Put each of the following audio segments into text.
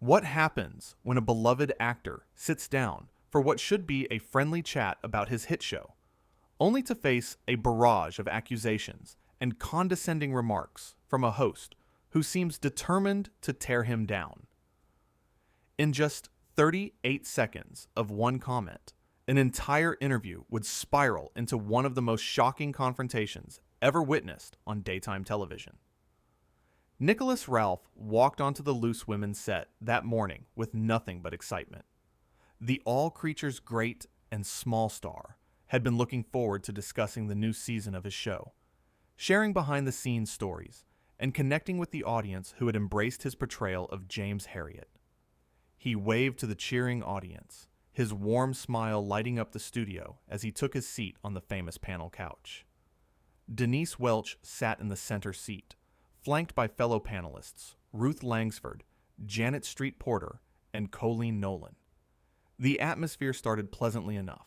What happens when a beloved actor sits down for what should be a friendly chat about his hit show, only to face a barrage of accusations and condescending remarks from a host who seems determined to tear him down? In just 38 seconds of one comment, an entire interview would spiral into one of the most shocking confrontations ever witnessed on daytime television. Nicholas Ralph walked onto the Loose Women set that morning with nothing but excitement. The All Creatures Great and Small star had been looking forward to discussing the new season of his show, sharing behind-the-scenes stories, and connecting with the audience who had embraced his portrayal of James Herriot. He waved to the cheering audience, his warm smile lighting up the studio as he took his seat on the famous panel couch. Denise Welch sat in the center seat, flanked by fellow panelists Ruth Langsford, Janet Street Porter, and Colleen Nolan. The atmosphere started pleasantly enough.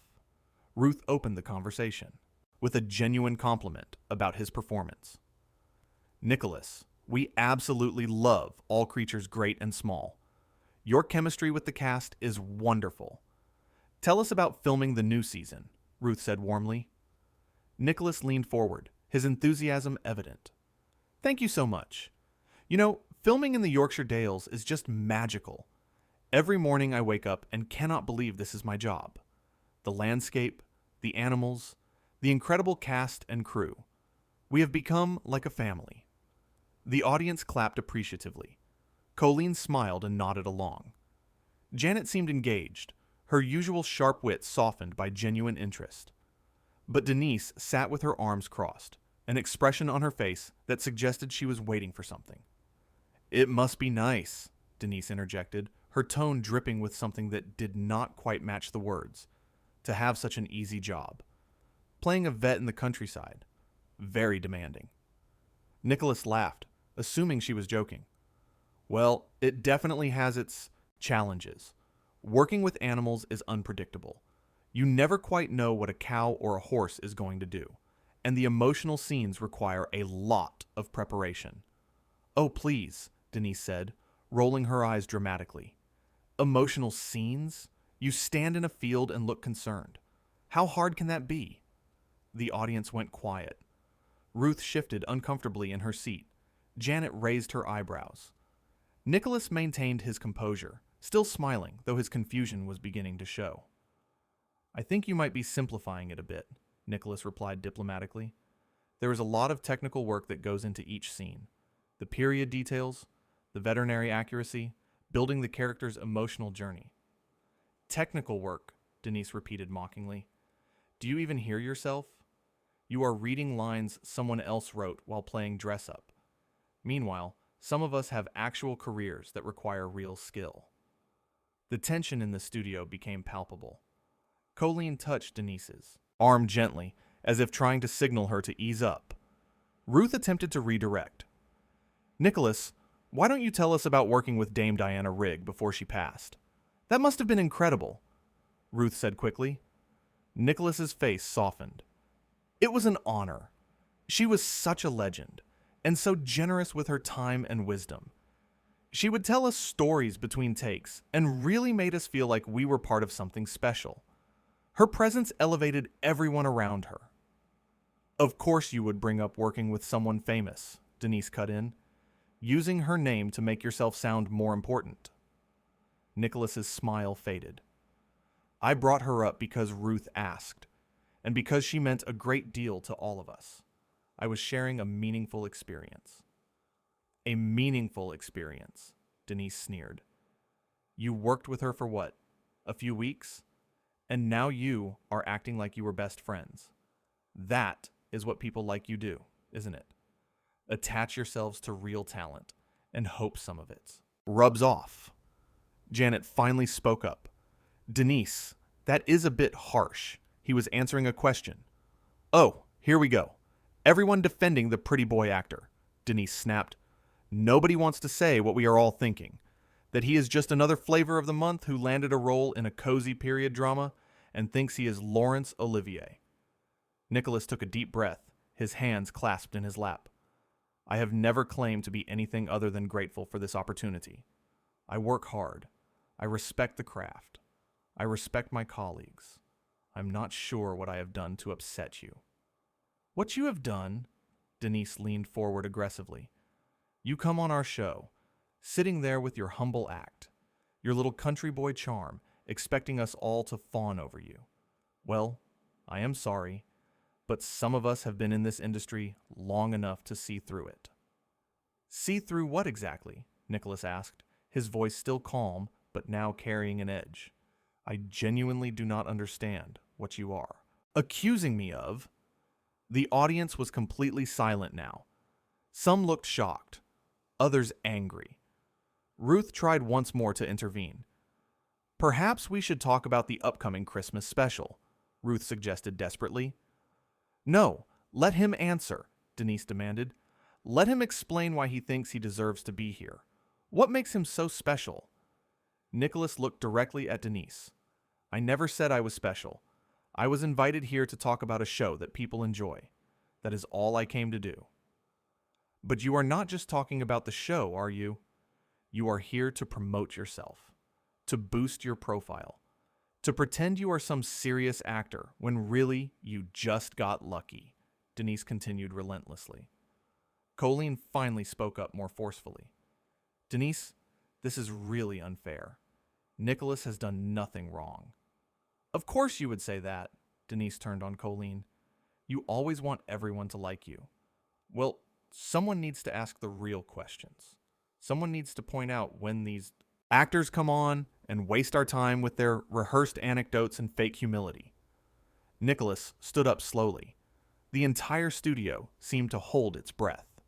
Ruth opened the conversation with a genuine compliment about his performance. "Nicholas, we absolutely love All Creatures Great and Small. Your chemistry with the cast is wonderful. Tell us about filming the new season," Ruth said warmly. Nicholas leaned forward, his enthusiasm evident. "Thank you so much. You know, filming in the Yorkshire Dales is just magical. Every morning I wake up and cannot believe this is my job. The landscape, the animals, the incredible cast and crew. We have become like a family." The audience clapped appreciatively. Colleen smiled and nodded along. Janet seemed engaged, her usual sharp wit softened by genuine interest. But Denise sat with her arms crossed, an expression on her face that suggested she was waiting for something. "It must be nice," Denise interjected, her tone dripping with something that did not quite match the words, "to have such an easy job. Playing a vet in the countryside. Very demanding." Nicholas laughed, assuming she was joking. "Well, it definitely has its challenges. Working with animals is unpredictable. You never quite know what a cow or a horse is going to do, and the emotional scenes require a lot of preparation." "Oh, please," Denise said, rolling her eyes dramatically. "Emotional scenes? You stand in a field and look concerned. How hard can that be?" The audience went quiet. Ruth shifted uncomfortably in her seat. Janet raised her eyebrows. Nicholas maintained his composure, still smiling, though his confusion was beginning to show. "I think you might be simplifying it a bit," Nicholas replied diplomatically. "There is a lot of technical work that goes into each scene. The period details, the veterinary accuracy, building the character's emotional journey." "Technical work," Denise repeated mockingly. "Do you even hear yourself? You are reading lines someone else wrote while playing dress-up. Meanwhile, some of us have actual careers that require real skill." The tension in the studio became palpable. Colleen touched Denise's arm gently, as if trying to signal her to ease up. Ruth attempted to redirect. "Nicholas, why don't you tell us about working with Dame Diana Rigg before she passed? That must have been incredible," Ruth said quickly. Nicholas's face softened. "It was an honor. She was such a legend, and so generous with her time and wisdom. She would tell us stories between takes and really made us feel like we were part of something special. Her presence elevated everyone around her." "Of course you would bring up working with someone famous," Denise cut in, "using her name to make yourself sound more important." Nicholas's smile faded. "I brought her up because Ruth asked, and because she meant a great deal to all of us. I was sharing a meaningful experience." "A meaningful experience," Denise sneered. "You worked with her for what, a few weeks? And now you are acting like you were best friends. That is what people like you do, isn't it? Attach yourselves to real talent and hope some of it rubs off." Janet finally spoke up. "Denise, that is a bit harsh." He was answering a question. "Oh, here we go. Everyone defending the pretty boy actor," Denise snapped. "Nobody wants to say what we are all thinking, that he is just another flavor of the month who landed a role in a cozy period drama and thinks he is Laurence Olivier." Nicholas took a deep breath, his hands clasped in his lap. "I have never claimed to be anything other than grateful for this opportunity. I work hard. I respect the craft. I respect my colleagues. I'm not sure what I have done to upset you." "What you have done," Denise leaned forward aggressively. "You come on our show, sitting there with your humble act, your little country boy charm, expecting us all to fawn over you. Well, I am sorry, but some of us have been in this industry long enough to see through it." "See through what exactly?" Nicholas asked, his voice still calm, but now carrying an edge. "I genuinely do not understand what you are accusing me of." The audience was completely silent now. Some looked shocked, others angry. Ruth tried once more to intervene. "Perhaps we should talk about the upcoming Christmas special," Ruth suggested desperately. "No, let him answer," Denise demanded. "Let him explain why he thinks he deserves to be here. What makes him so special?" Nicholas looked directly at Denise. "I never said I was special. I was invited here to talk about a show that people enjoy. That is all I came to do." "But you are not just talking about the show, are you? You are here to promote yourself, to boost your profile, to pretend you are some serious actor when really you just got lucky," Denise continued relentlessly. Colleen finally spoke up more forcefully. "Denise, this is really unfair. Nicholas has done nothing wrong." "Of course you would say that," Denise turned on Colleen. "You always want everyone to like you. Well, someone needs to ask the real questions. Someone needs to point out when these actors come on and waste our time with their rehearsed anecdotes and fake humility." Nicholas stood up slowly. The entire studio seemed to hold its breath.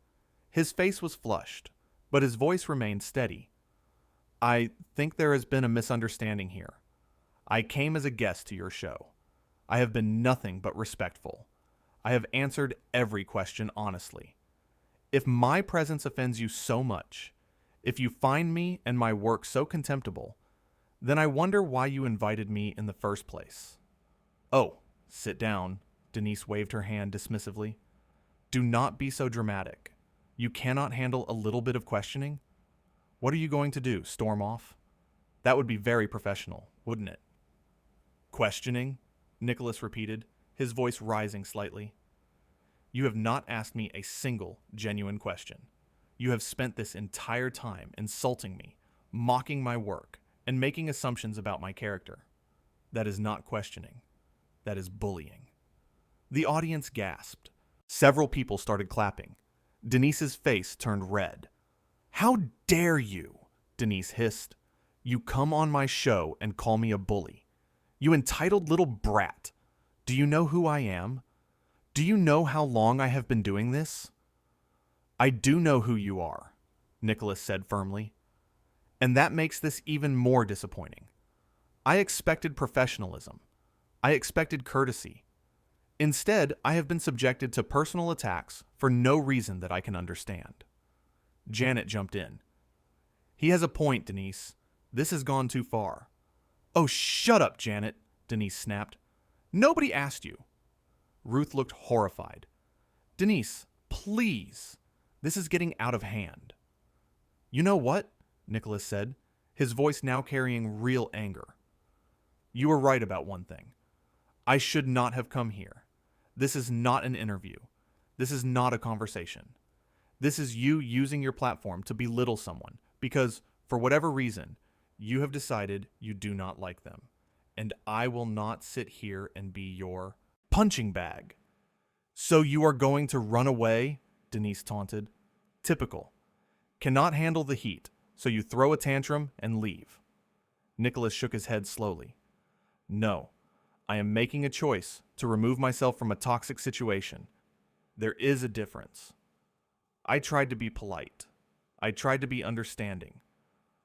His face was flushed, but his voice remained steady. "I think there has been a misunderstanding here. I came as a guest to your show. I have been nothing but respectful. I have answered every question honestly. If my presence offends you so much, if you find me and my work so contemptible, then I wonder why you invited me in the first place." "Oh, sit down," Denise waved her hand dismissively. "Do not be so dramatic. You cannot handle a little bit of questioning? What are you going to do, storm off? That would be very professional, wouldn't it?" "Questioning?" Nicholas repeated, his voice rising slightly. "You have not asked me a single genuine question. You have spent this entire time insulting me, mocking my work, and making assumptions about my character. That is not questioning. That is bullying." The audience gasped. Several people started clapping. Denise's face turned red. "How dare you?" Denise hissed. "You come on my show and call me a bully. You entitled little brat. Do you know who I am? Do you know how long I have been doing this?" "I do know who you are," Nicholas said firmly. "And that makes this even more disappointing. I expected professionalism. I expected courtesy. Instead, I have been subjected to personal attacks for no reason that I can understand." Janet jumped in. "He has a point, Denise. This has gone too far." "Oh, shut up, Janet," Denise snapped. "Nobody asked you." Ruth looked horrified. "Denise, please. This is getting out of hand." "You know what?" Nicholas said, his voice now carrying real anger. "You were right about one thing. I should not have come here. This is not an interview. This is not a conversation. This is you using your platform to belittle someone because, for whatever reason, you have decided you do not like them. And I will not sit here and be your punching bag." "So you are going to run away?" Denise taunted. "Typical. Cannot handle the heat, so you throw a tantrum and leave." Nicholas shook his head slowly. "No, I am making a choice to remove myself from a toxic situation. There is a difference. I tried to be polite. I tried to be understanding.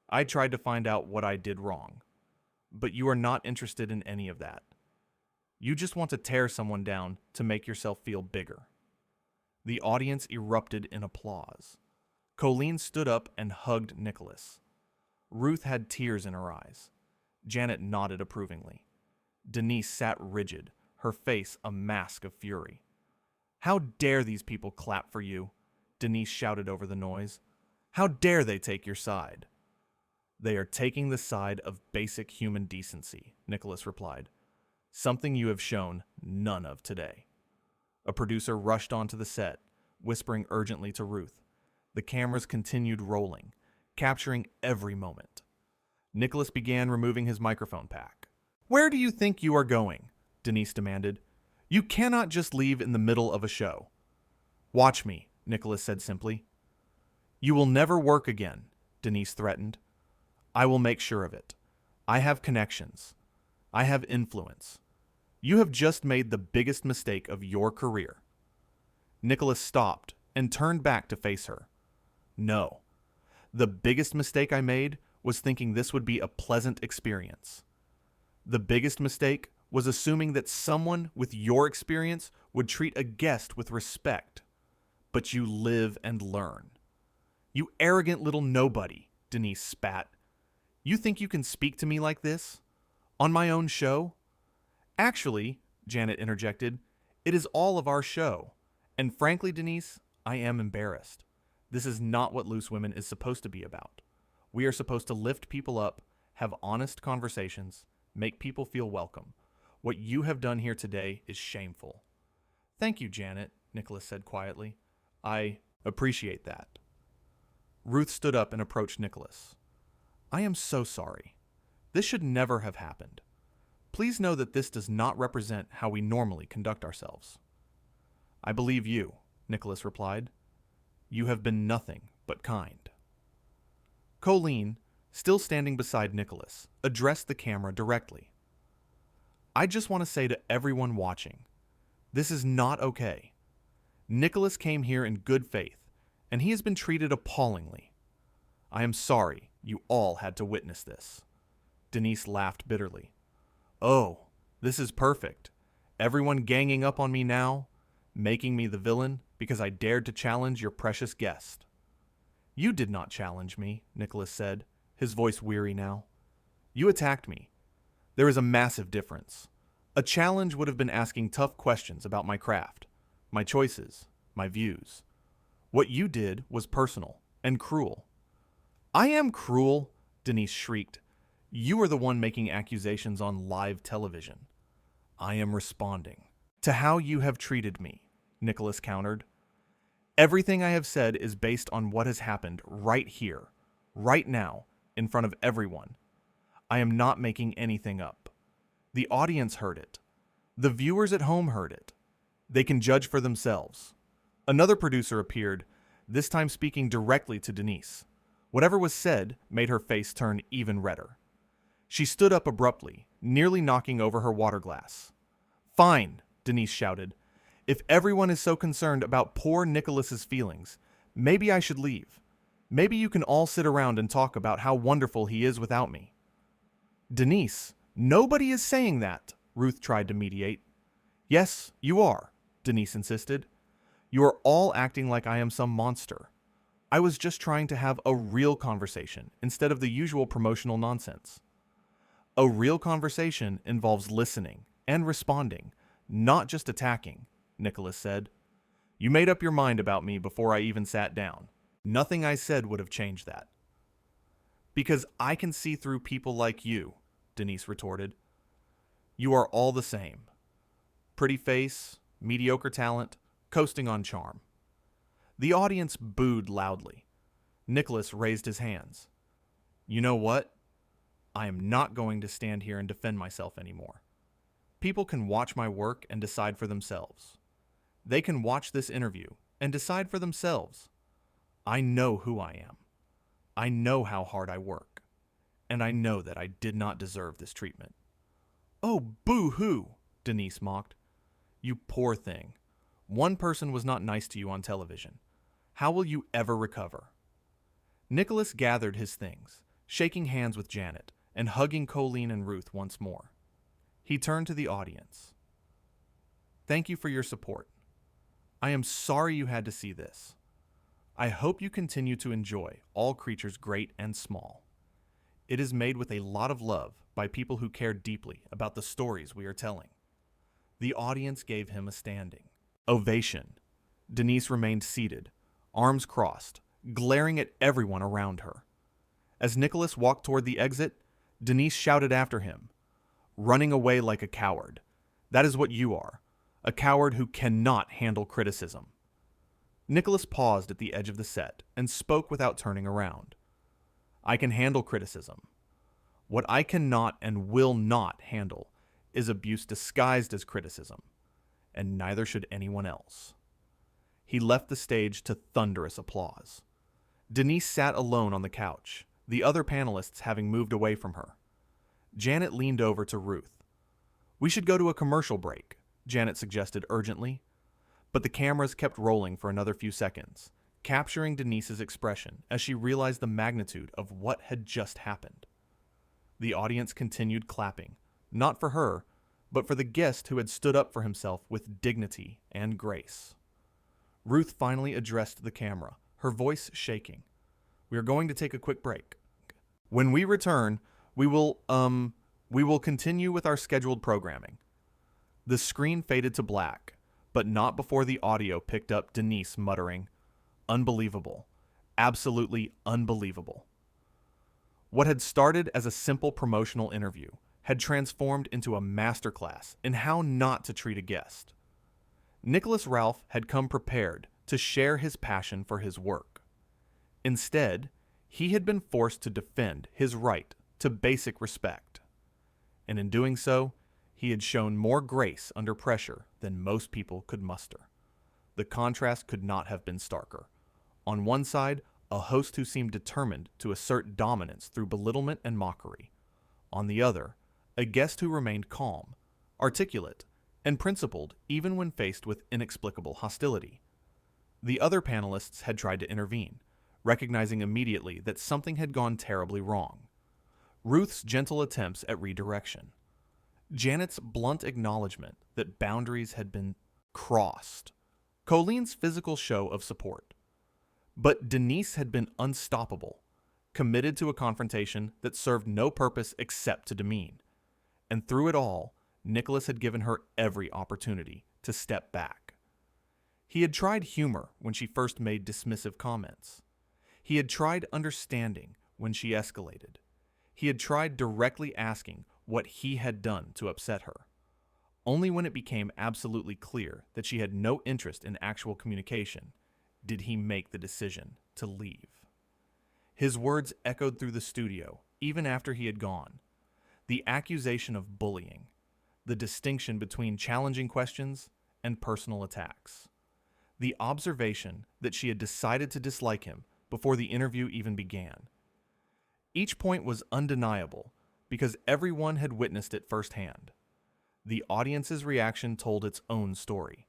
I tried to find out what I did wrong. But you are not interested in any of that. You just want to tear someone down to make yourself feel bigger." The audience erupted in applause. Colleen stood up and hugged Nicholas. Ruth had tears in her eyes. Janet nodded approvingly. Denise sat rigid, her face a mask of fury. "How dare these people clap for you?" Denise shouted over the noise. "How dare they take your side?" They are taking the side of basic human decency, Nicholas replied. Something you have shown none of today. A producer rushed onto the set, whispering urgently to Ruth. The cameras continued rolling, capturing every moment. Nicholas began removing his microphone pack. Where do you think you are going? Denise demanded. You cannot just leave in the middle of a show. Watch me, Nicholas said simply. You will never work again, Denise threatened. I will make sure of it. I have connections. I have influence. You have just made the biggest mistake of your career. Nicholas stopped and turned back to face her. No. The biggest mistake I made was thinking this would be a pleasant experience. The biggest mistake was assuming that someone with your experience would treat a guest with respect. But you live and learn. You arrogant little nobody, Denise spat. You think you can speak to me like this? On my own show? Actually, Janet interjected, it is all of our show. And frankly, Denise, I am embarrassed. This is not what Loose Women is supposed to be about. We are supposed to lift people up, have honest conversations, make people feel welcome. What you have done here today is shameful. Thank you, Janet, Nicholas said quietly. I appreciate that. Ruth stood up and approached Nicholas. I am so sorry. This should never have happened. Please know that this does not represent how we normally conduct ourselves. I believe you, Nicholas replied. You have been nothing but kind. Colleen, still standing beside Nicholas, addressed the camera directly. I just want to say to everyone watching, this is not okay. Nicholas came here in good faith, and he has been treated appallingly. I am sorry you all had to witness this. Denise laughed bitterly. Oh, this is perfect. Everyone ganging up on me now, making me the villain because I dared to challenge your precious guest. You did not challenge me, Nicholas said, his voice weary now. You attacked me. There is a massive difference. A challenge would have been asking tough questions about my craft, my choices, my views. What you did was personal and cruel. I am cruel, Denise shrieked. You are the one making accusations on live television. I am responding to how you have treated me, Nicholas countered. Everything I have said is based on what has happened right here, right now, in front of everyone. I am not making anything up. The audience heard it. The viewers at home heard it. They can judge for themselves. Another producer appeared, this time speaking directly to Denise. Whatever was said made her face turn even redder. She stood up abruptly, nearly knocking over her water glass. Fine, Denise shouted. If everyone is so concerned about poor Nicholas's feelings, maybe I should leave. Maybe you can all sit around and talk about how wonderful he is without me. Denise, nobody is saying that, Ruth tried to mediate. Yes, you are, Denise insisted. You are all acting like I am some monster. I was just trying to have a real conversation instead of the usual promotional nonsense. A real conversation involves listening and responding, not just attacking, Nicholas said. You made up your mind about me before I even sat down. Nothing I said would have changed that. Because I can see through people like you, Denise retorted. You are all the same. Pretty face, mediocre talent, coasting on charm. The audience booed loudly. Nicholas raised his hands. You know what? I am not going to stand here and defend myself anymore. People can watch my work and decide for themselves. They can watch this interview and decide for themselves. I know who I am. I know how hard I work. And I know that I did not deserve this treatment. Oh, boo-hoo, Denise mocked. You poor thing. One person was not nice to you on television. How will you ever recover? Nicholas gathered his things, shaking hands with Janet and hugging Colleen and Ruth once more. He turned to the audience. Thank you for your support. I am sorry you had to see this. I hope you continue to enjoy All Creatures Great and Small. It is made with a lot of love by people who care deeply about the stories we are telling. The audience gave him a standing ovation. Denise remained seated, arms crossed, glaring at everyone around her. As Nicholas walked toward the exit, Denise shouted after him, "Running away like a coward. That is what you are, a coward who cannot handle criticism." Nicholas paused at the edge of the set and spoke without turning around. "I can handle criticism. What I cannot and will not handle is abuse disguised as criticism, and neither should anyone else." He left the stage to thunderous applause. Denise sat alone on the couch, the other panelists having moved away from her. Janet leaned over to Ruth. "We should go to a commercial break," Janet suggested urgently. But the cameras kept rolling for another few seconds, capturing Denise's expression as she realized the magnitude of what had just happened. The audience continued clapping, not for her, but for the guest who had stood up for himself with dignity and grace. Ruth finally addressed the camera, her voice shaking. "We are going to take a quick break. When we return, we will continue with our scheduled programming." The screen faded to black, but not before the audio picked up Denise muttering, "Unbelievable. Absolutely unbelievable." What had started as a simple promotional interview had transformed into a masterclass in how not to treat a guest. Nicholas Ralph had come prepared to share his passion for his work. Instead, he had been forced to defend his right to basic respect. And in doing so, he had shown more grace under pressure than most people could muster. The contrast could not have been starker. On one side, a host who seemed determined to assert dominance through belittlement and mockery. On the other, a guest who remained calm, articulate, and principled even when faced with inexplicable hostility. The other panelists had tried to intervene, recognizing immediately that something had gone terribly wrong. Ruth's gentle attempts at redirection. Janet's blunt acknowledgement that boundaries had been crossed. Colleen's physical show of support. But Denise had been unstoppable, committed to a confrontation that served no purpose except to demean. And through it all, Nicholas had given her every opportunity to step back. He had tried humor when she first made dismissive comments. He had tried understanding when she escalated. He had tried directly asking what he had done to upset her. Only when it became absolutely clear that she had no interest in actual communication did he make the decision to leave. His words echoed through the studio even after he had gone. The accusation of bullying, the distinction between challenging questions and personal attacks, the observation that she had decided to dislike him before the interview even began. Each point was undeniable because everyone had witnessed it firsthand. The audience's reaction told its own story.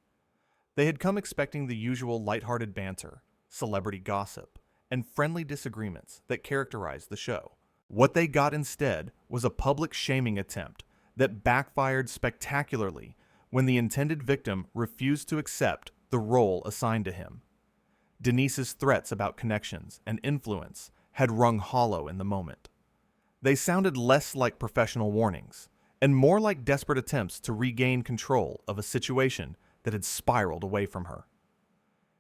They had come expecting the usual lighthearted banter, celebrity gossip, and friendly disagreements that characterized the show. What they got instead was a public shaming attempt that backfired spectacularly when the intended victim refused to accept the role assigned to him. Denise's threats about connections and influence had rung hollow in the moment. They sounded less like professional warnings and more like desperate attempts to regain control of a situation that had spiraled away from her.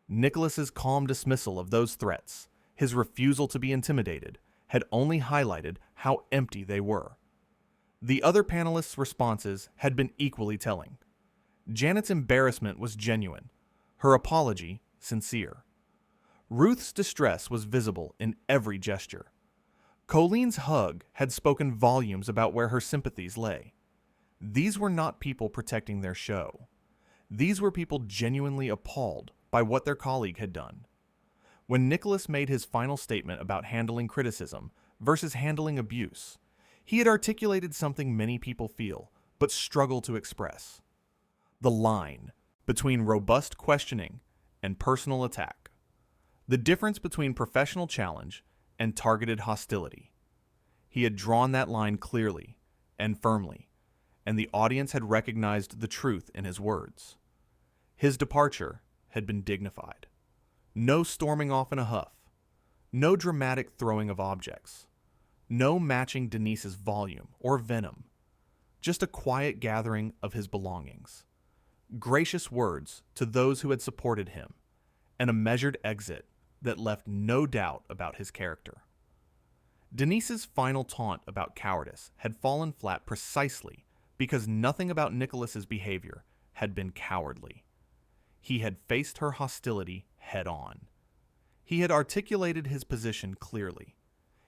Nicholas's calm dismissal of those threats, his refusal to be intimidated, had only highlighted how empty they were. The other panelists' responses had been equally telling. Janet's embarrassment was genuine, her apology sincere. Ruth's distress was visible in every gesture. Colleen's hug had spoken volumes about where her sympathies lay. These were not people protecting their show. These were people genuinely appalled by what their colleague had done. When Nicholas made his final statement about handling criticism versus handling abuse, he had articulated something many people feel but struggle to express: the line between robust questioning and personal attack, the difference between professional challenge and targeted hostility. He had drawn that line clearly and firmly, and the audience had recognized the truth in his words. His departure had been dignified. No storming off in a huff, no dramatic throwing of objects, no matching Denise's volume or venom, just a quiet gathering of his belongings, gracious words to those who had supported him, and a measured exit that left no doubt about his character. Denise's final taunt about cowardice had fallen flat precisely because nothing about Nicholas's behavior had been cowardly. He had faced her hostility head on. He had articulated his position clearly.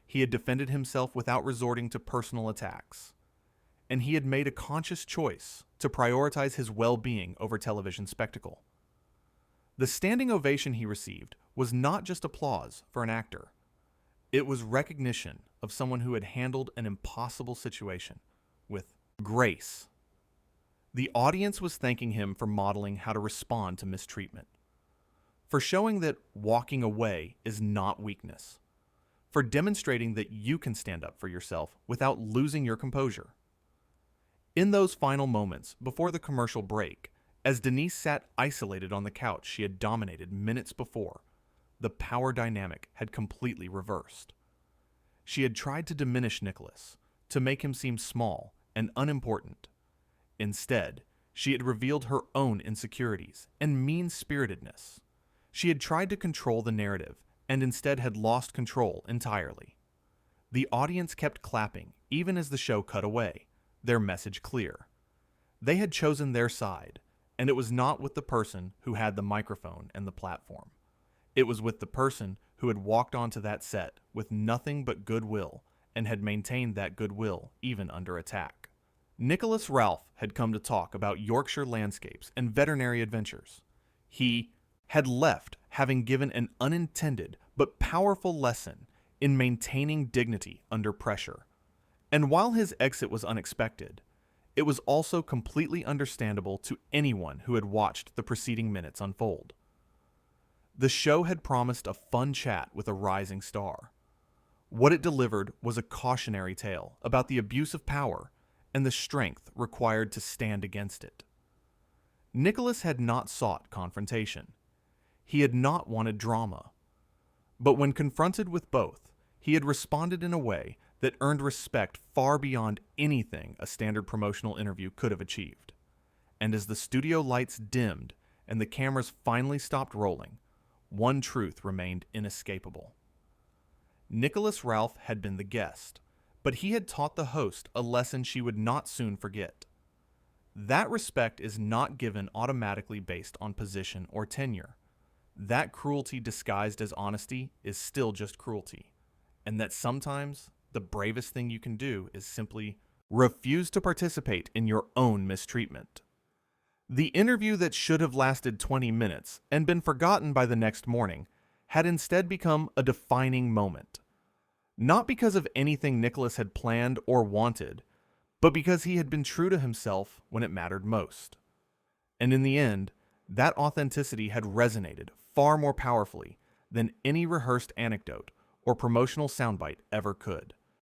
He had defended himself without resorting to personal attacks. And he had made a conscious choice to prioritize his well-being over television spectacle. The standing ovation he received was not just applause for an actor. It was recognition of someone who had handled an impossible situation with grace. The audience was thanking him for modeling how to respond to mistreatment, for showing that walking away is not weakness, for demonstrating that you can stand up for yourself without losing your composure. In those final moments before the commercial break, as Denise sat isolated on the couch she had dominated minutes before, the power dynamic had completely reversed. She had tried to diminish Nicholas, to make him seem small and unimportant. Instead, she had revealed her own insecurities and mean-spiritedness. She had tried to control the narrative and instead had lost control entirely. The audience kept clapping even as the show cut away, their message clear. They had chosen their side, and it was not with the person who had the microphone and the platform. It was with the person who had walked onto that set with nothing but goodwill and had maintained that goodwill even under attack. Nicholas Ralph had come to talk about Yorkshire landscapes and veterinary adventures. He had left having given an unintended but powerful lesson in maintaining dignity under pressure. And while his exit was unexpected, it was also completely understandable to anyone who had watched the preceding minutes unfold. The show had promised a fun chat with a rising star. What it delivered was a cautionary tale about the abuse of power and the strength required to stand against it. Nicholas had not sought confrontation. He had not wanted drama. But when confronted with both, he had responded in a way that earned respect far beyond anything a standard promotional interview could have achieved. And as the studio lights dimmed and the cameras finally stopped rolling, one truth remained inescapable. Nicholas Ralph had been the guest, but he had taught the host a lesson she would not soon forget. That respect is not given automatically based on position or tenure. That cruelty disguised as honesty is still just cruelty, and that sometimes the bravest thing you can do is simply refuse to participate in your own mistreatment. The interview that should have lasted 20 minutes and been forgotten by the next morning had instead become a defining moment. Not because of anything Nicholas had planned or wanted, but because he had been true to himself when it mattered most. And in the end, that authenticity had resonated far more powerfully than any rehearsed anecdote or promotional soundbite ever could.